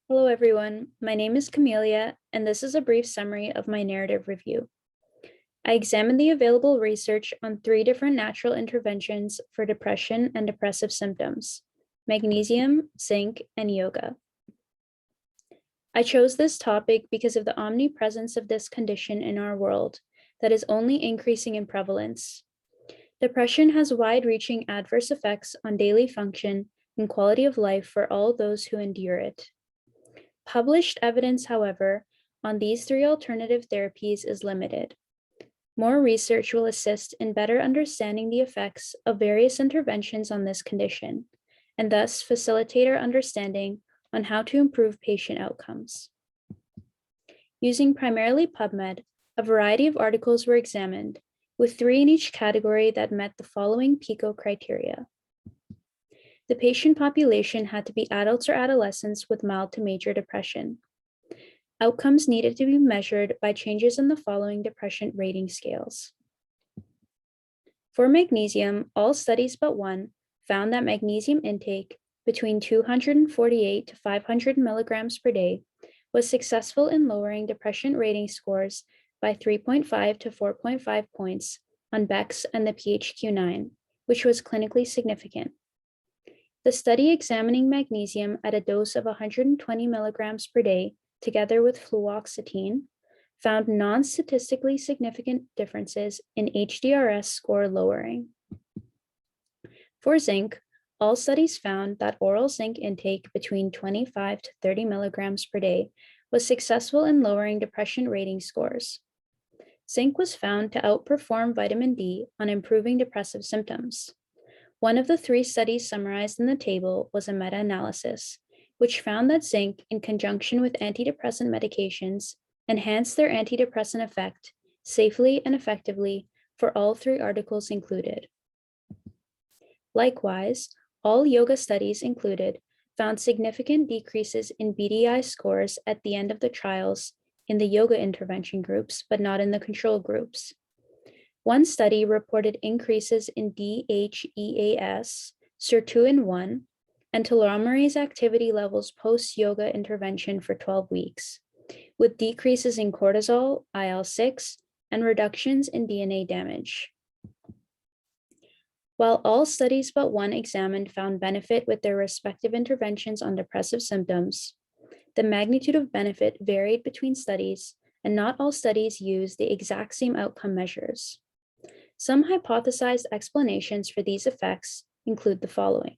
Hello, everyone. My name is Camelia, and this is a brief summary of my narrative review. I examined the available research on 3 different natural interventions for depression and depressive symptoms: magnesium, zinc, and yoga. I chose this topic because of the omnipresence of this condition in our world that is only increasing in prevalence. Depression has wide-reaching adverse effects on daily function and quality of life for all those who endure it. Published evidence, however, on these 3 alternative therapies is limited. More research will assist in better understanding the effects of various interventions on this condition, and thus facilitate our understanding on how to improve patient outcomes. Using primarily PubMed, a variety of articles were examined, with 3 in each category that met the following PICO criteria. The patient population had to be adults or adolescents with mild to major depression. Outcomes needed to be measured by changes in the following depression rating scales. For magnesium, all studies but one found that magnesium intake between 248 to 500 milligrams per day was successful in lowering depression rating scores by 3.5 to 4.5 points on Beck's and the PHQ-9, which was clinically significant. The study examining magnesium at a dose of 120 milligrams per day together with fluoxetine found non-statistically significant differences in HDRS score lowering. For zinc, all studies found that oral zinc intake between 25 to 30 milligrams per day was successful in lowering depression rating scores. Zinc was found to outperform vitamin D on improving depressive symptoms. One of the 3 studies summarized in the table was a meta-analysis, which found that zinc, in conjunction with antidepressant medications, enhanced their antidepressant effect safely and effectively for all 3 articles included. Likewise, all yoga studies included found significant decreases in BDI scores at the end of the trials in the yoga intervention groups, but not in the control groups. One study reported increases in DHEAS, sirtuin-1, and telomerase activity levels post-yoga intervention for 12 weeks, with decreases in cortisol, IL-6, and reductions in DNA damage. While all studies but one examined found benefit with their respective interventions on depressive symptoms, the magnitude of benefit varied between studies, and not all studies used the exact same outcome measures. Some hypothesized explanations for these effects include the following.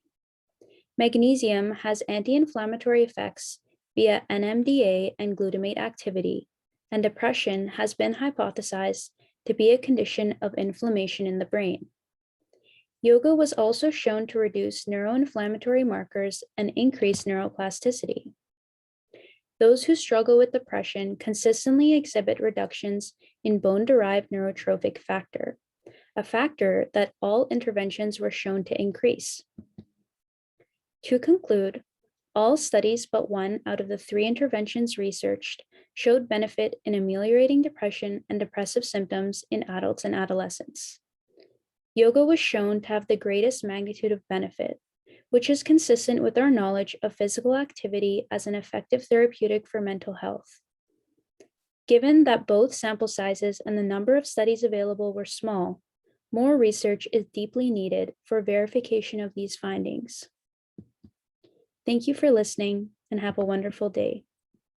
Magnesium has anti-inflammatory effects via NMDA and glutamate activity, and depression has been hypothesized to be a condition of inflammation in the brain. Yoga was also shown to reduce neuroinflammatory markers and increase neuroplasticity. Those who struggle with depression consistently exhibit reductions in bone-derived neurotrophic factor, a factor that all interventions were shown to increase. To conclude, all studies but one out of the 3 interventions researched showed benefit in ameliorating depression and depressive symptoms in adults and adolescents. Yoga was shown to have the greatest magnitude of benefit, which is consistent with our knowledge of physical activity as an effective therapeutic for mental health. Given that both sample sizes and the number of studies available were small, more research is deeply needed for verification of these findings. Thank you for listening and have a wonderful day.